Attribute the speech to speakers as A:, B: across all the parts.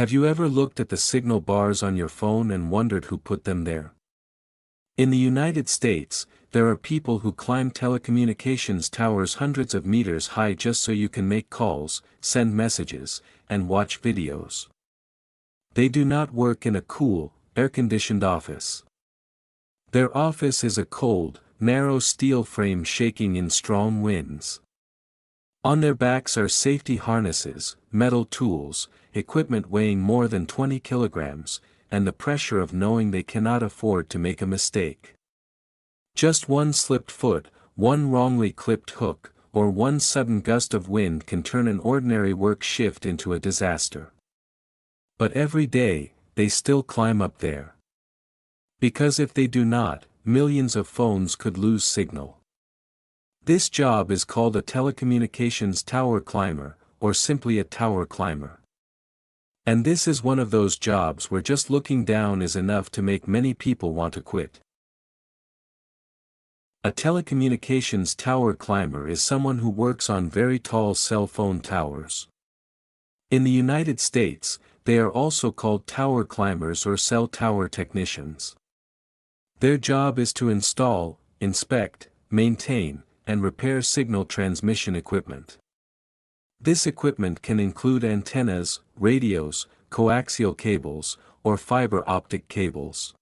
A: Have you ever looked at the signal bars on your phone and wondered who put them there? In the United States, there are people who climb telecommunications towers hundreds of meters high just so you can make calls, send messages, and watch videos. They do not work in a cool, air-conditioned office. Their office is a cold, narrow steel frame shaking in strong winds. On their backs are safety harnesses, metal tools, equipment weighing more than 20 kilograms, and the pressure of knowing they cannot afford to make a mistake. Just one slipped foot, one wrongly clipped hook, or one sudden gust of wind can turn an ordinary work shift into a disaster. But every day, they still climb up there. Because if they do not, millions of phones could lose signal. This job is called a telecommunications tower climber, or simply a tower climber. And this is one of those jobs where just looking down is enough to make many people want to quit. A telecommunications tower climber is someone who works on very tall cell phone towers. In the United States, they are also called tower climbers or cell tower technicians. Their job is to install, inspect, maintain, and repair signal transmission equipment. This equipment can include antennas, radios, coaxial cables, or fiber optic cables.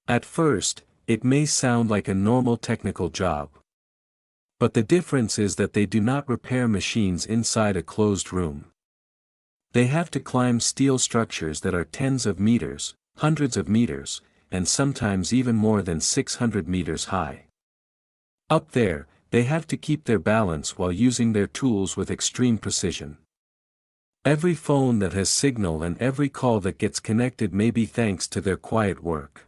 A: At first, it may sound like a normal technical job. But the difference is that they do not repair machines inside a closed room. They have to climb steel structures that are tens of meters, hundreds of meters, and sometimes even more than 600 meters high. Up there, they have to keep their balance while using their tools with extreme precision. Every phone that has signal and every call that gets connected may be thanks to their quiet work.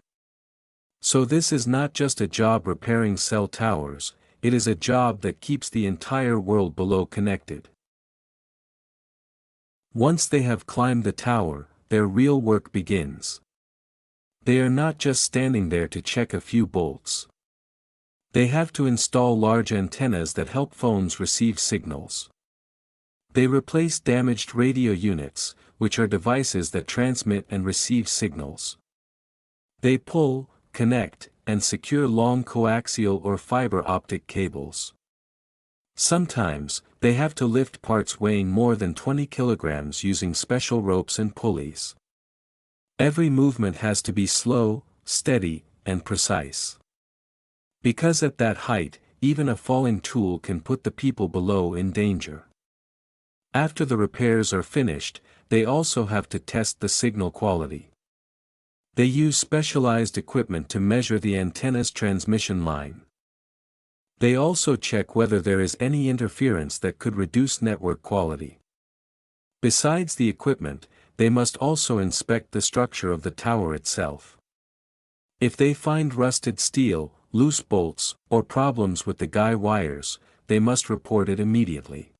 A: So this is not just a job repairing cell towers, it is a job that keeps the entire world below connected. Once they have climbed the tower, their real work begins. They are not just standing there to check a few bolts. They have to install large antennas that help phones receive signals. They replace damaged radio units, which are devices that transmit and receive signals. They pull, connect, and secure long coaxial or fiber optic cables. Sometimes, they have to lift parts weighing more than 20 kilograms using special ropes and pulleys. Every movement has to be slow, steady, and precise. Because at that height, even a falling tool can put the people below in danger. After the repairs are finished, they also have to test the signal quality. They use specialized equipment to measure the antenna's transmission line. They also check whether there is any interference that could reduce network quality. Besides the equipment, they must also inspect the structure of the tower itself. If they find rusted steel, loose bolts, or problems with the guy wires, they must report it immediately.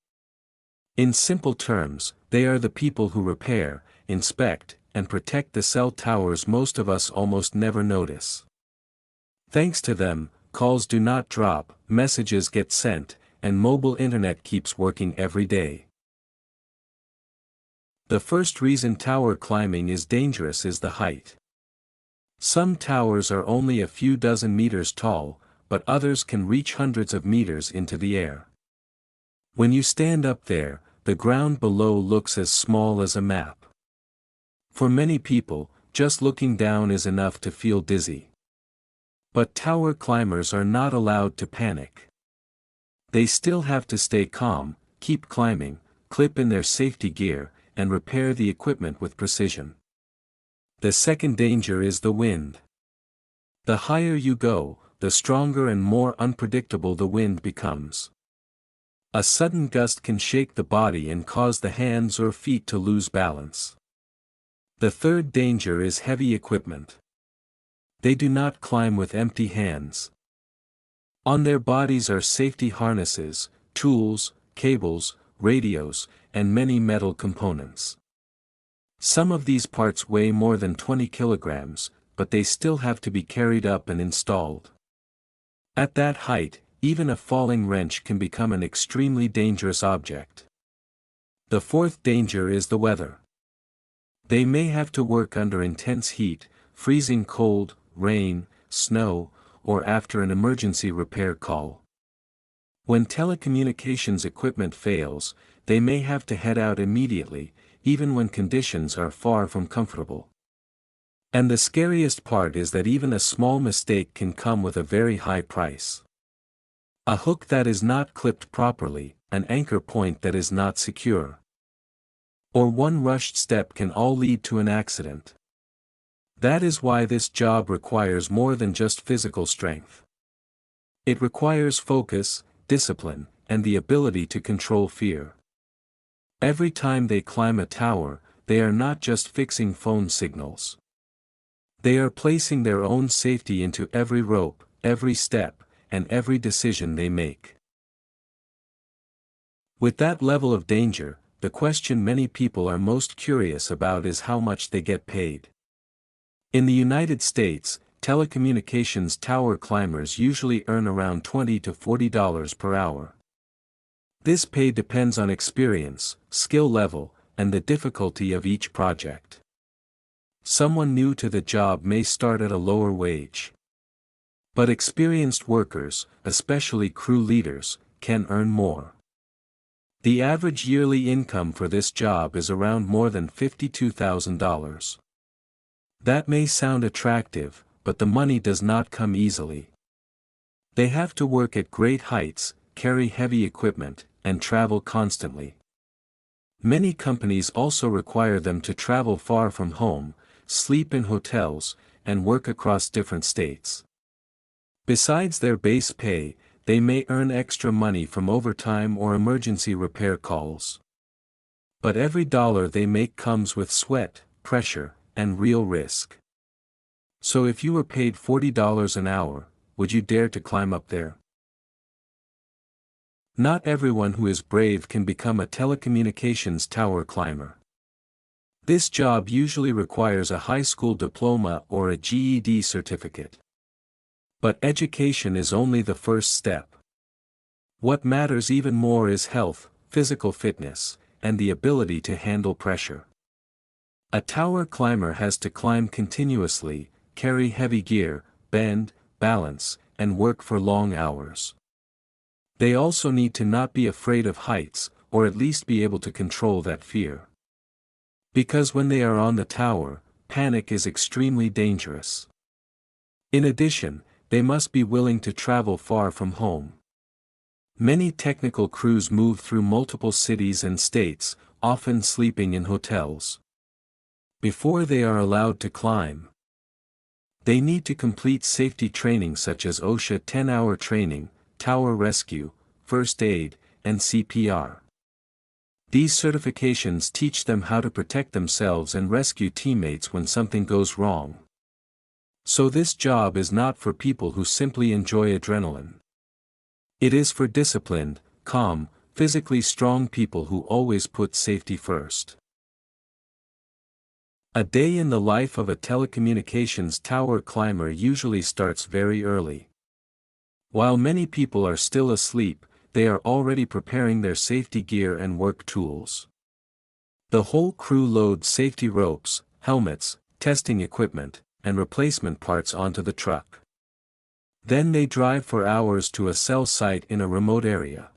A: In simple terms, they are the people who repair, inspect, and protect the cell towers most of us almost never notice. Thanks to them, calls do not drop, messages get sent, and mobile internet keeps working every day. The first reason tower climbing is dangerous is the height. Some towers are only a few dozen meters tall, but others can reach hundreds of meters into the air. When you stand up there, the ground below looks as small as a map. For many people, just looking down is enough to feel dizzy. But tower climbers are not allowed to panic. They still have to stay calm, keep climbing, clip in their safety gear, and repair the equipment with precision. The second danger is the wind. The higher you go, the stronger and more unpredictable the wind becomes. A sudden gust can shake the body and cause the hands or feet to lose balance. The third danger is heavy equipment. They do not climb with empty hands. On their bodies are safety harnesses, tools, cables, radios, and many metal components. Some of these parts weigh more than 20 kilograms, but they still have to be carried up and installed. At that height, even a falling wrench can become an extremely dangerous object. The fourth danger is the weather. They may have to work under intense heat, freezing cold, rain, snow, or after an emergency repair call. When telecommunications equipment fails, they may have to head out immediately, even when conditions are far from comfortable. And the scariest part is that even a small mistake can come with a very high price. A hook that is not clipped properly, an anchor point that is not secure, or one rushed step can all lead to an accident. That is why this job requires more than just physical strength. It requires focus, discipline, and the ability to control fear. Every time they climb a tower, they are not just fixing phone signals. They are placing their own safety into every rope, every step, and every decision they make. With that level of danger, the question many people are most curious about is how much they get paid. In the United States, telecommunications tower climbers usually earn around $20 to $40 per hour. This pay depends on experience, skill level, and the difficulty of each project. Someone new to the job may start at a lower wage. But experienced workers, especially crew leaders, can earn more. The average yearly income for this job is around more than $52,000. That may sound attractive, but the money does not come easily. They have to work at great heights, carry heavy equipment, and travel constantly. Many companies also require them to travel far from home, sleep in hotels, and work across different states. Besides their base pay, they may earn extra money from overtime or emergency repair calls. But every dollar they make comes with sweat, pressure, and real risk. So if you were paid $40 an hour, would you dare to climb up there? Not everyone who is brave can become a telecommunications tower climber. This job usually requires a high school diploma or a GED certificate. But education is only the first step. What matters even more is health, physical fitness, and the ability to handle pressure. A tower climber has to climb continuously, carry heavy gear, bend, balance, and work for long hours. They also need to not be afraid of heights, or at least be able to control that fear. Because when they are on the tower, panic is extremely dangerous. In addition, they must be willing to travel far from home. Many technical crews move through multiple cities and states, often sleeping in hotels. Before they are allowed to climb, they need to complete safety training such as OSHA 10-hour training, tower rescue, first aid, and CPR. These certifications teach them how to protect themselves and rescue teammates when something goes wrong. So this job is not for people who simply enjoy adrenaline. It is for disciplined, calm, physically strong people who always put safety first. A day in the life of a telecommunications tower climber usually starts very early. While many people are still asleep, they are already preparing their safety gear and work tools. The whole crew loads safety ropes, helmets, testing equipment, and replacement parts onto the truck. Then they drive for hours to a cell site in a remote area.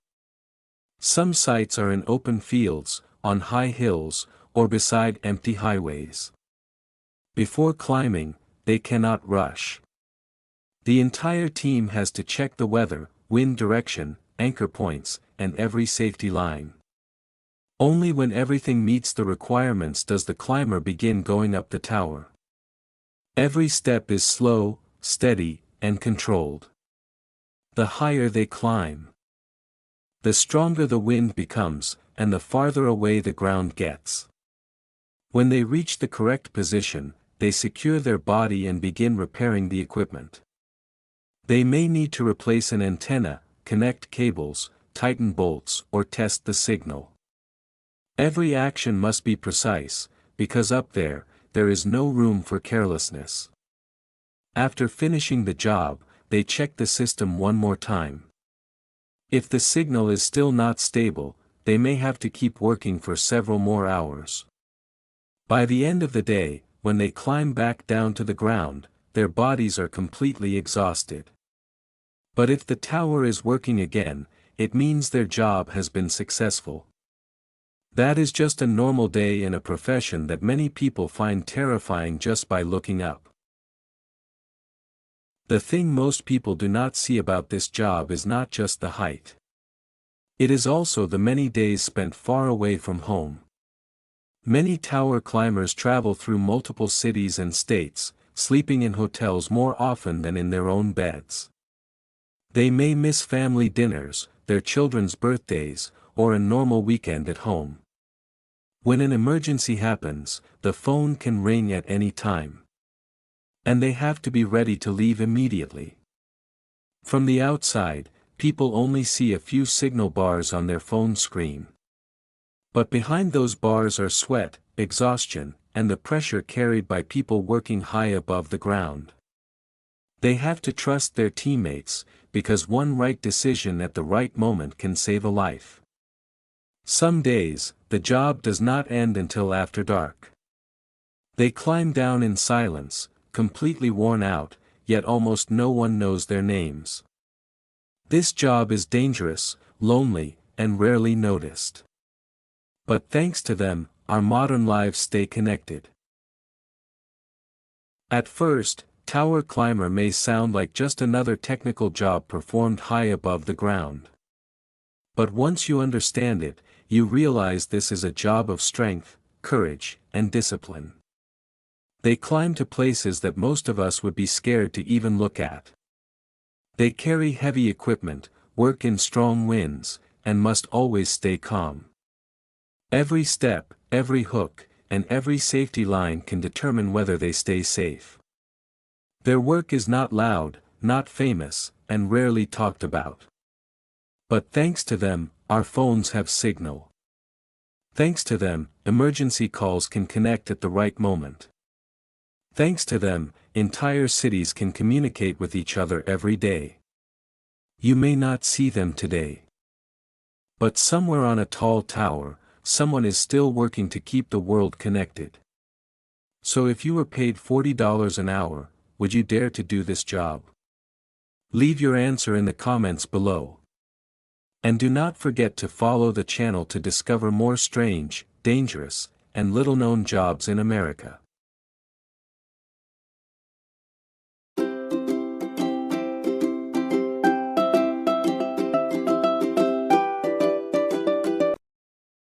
A: Some sites are in open fields, on high hills, or beside empty highways. Before climbing, they cannot rush. The entire team has to check the weather, wind direction, anchor points, and every safety line. Only when everything meets the requirements does the climber begin going up the tower. Every step is slow, steady, and controlled. The higher they climb, the stronger the wind becomes, and the farther away the ground gets. When they reach the correct position, they secure their body and begin repairing the equipment. They may need to replace an antenna, connect cables, tighten bolts, or test the signal. Every action must be precise, because up there is no room for carelessness. After finishing the job, they check the system one more time. If the signal is still not stable, they may have to keep working for several more hours. By the end of the day, when they climb back down to the ground, their bodies are completely exhausted. But if the tower is working again, it means their job has been successful. That is just a normal day in a profession that many people find terrifying just by looking up. The thing most people do not see about this job is not just the height. It is also the many days spent far away from home. Many tower climbers travel through multiple cities and states, sleeping in hotels more often than in their own beds. They may miss family dinners, their children's birthdays, or a normal weekend at home. When an emergency happens, the phone can ring at any time. And they have to be ready to leave immediately. From the outside, people only see a few signal bars on their phone screen. But behind those bars are sweat, exhaustion, and the pressure carried by people working high above the ground. They have to trust their teammates, because one right decision at the right moment can save a life. Some days, the job does not end until after dark. They climb down in silence, completely worn out, yet almost no one knows their names. This job is dangerous, lonely, and rarely noticed. But thanks to them, our modern lives stay connected. At first, tower climber may sound like just another technical job performed high above the ground. But once you understand it, you realize this is a job of strength, courage, and discipline. They climb to places that most of us would be scared to even look at. They carry heavy equipment, work in strong winds, and must always stay calm. Every step, every hook, and every safety line can determine whether they stay safe. Their work is not loud, not famous, and rarely talked about. But thanks to them, our phones have signal. Thanks to them, emergency calls can connect at the right moment. Thanks to them, entire cities can communicate with each other every day. You may not see them today. But somewhere on a tall tower, someone is still working to keep the world connected. So if you were paid $40 an hour, would you dare to do this job? Leave your answer in the comments below. And do not forget to follow the channel to discover more strange, dangerous, and little-known jobs in America.